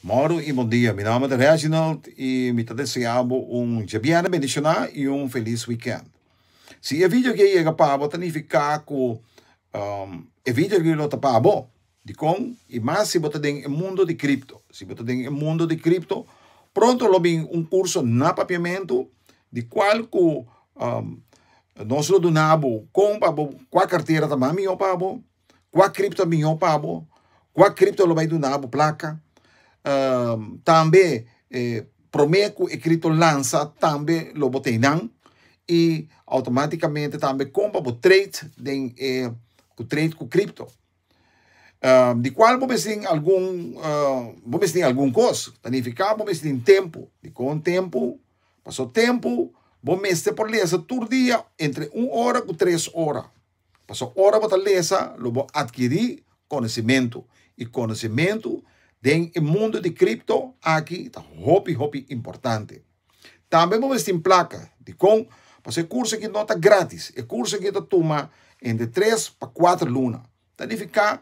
Moro e bom dia. Meu nome é Reginald e me deseando dia bem bendicionado e feliz weekend. Se o vídeo que chega para você ficar com o vídeo que eu para de com e mais se você tem o mundo de cripto. Se você tem o mundo de cripto, pronto lo vem curso na papiamento de qual que nós lo donamos com qual carteira também minha para qual cripto minha para qual cripto lo vai donar placa. Também Promeco e cripto lança também lo botenan e automaticamente também compra o trade trade com cripto. De qual vamos ter algum custo, planificar vamos ter tempo, de com tempo, passou tempo, vamos ter por lesa todo dia entre 1 hora e 3 horas. Passou hora para lesa, lo vou adquirir conhecimento e conhecimento den o mundo de cripto aqui está hopi importante. Também vamos ter placa de com para curso que não está grátis, é curso que está toma entre 3 para 4 lunas. Significa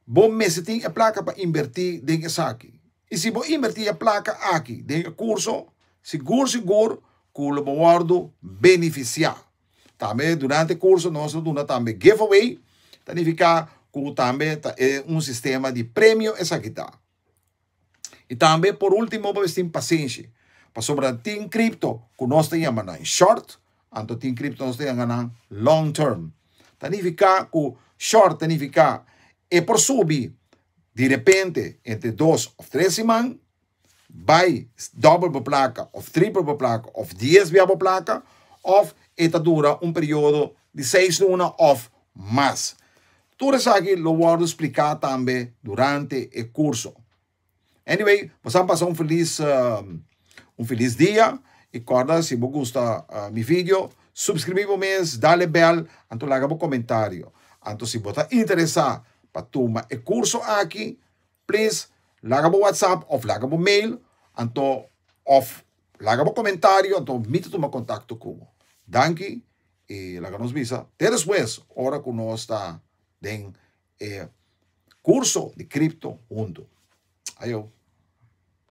bom mês tem a placa para invertir dentro dessa aqui. E se você invertir a placa aqui dentro do curso, seguro que o guardo beneficiar. Também durante o curso nós damos também giveaway, significa que também é sistema de prêmio essa aqui tá. E também por último vamos ter paciência. Para sobre tem cripto que nós temos em short, então tem cripto nós temos em long term. Significa que short significa e por subir, de repente, entre 2 ou 3 semanas, vai double por placa, ou triple por placa, ou 10 por placa, ou esta dura período de 6 lunas ou mais. Tudo isso aqui lo vou explicar também durante o curso. Anyway, vamos passar um feliz dia. E recorda, se você gosta meu vídeo, subscreva-me, dá-lhe bell, então larga um comentário. Então, se você está interessado para tomar o curso aqui, please, larga um WhatsApp ou larga um mail, então, larga um comentário, então, me toma contato comigo. Danke e larga nos visa. Até depois, hora que nós está em curso de cripto junto. Ayo.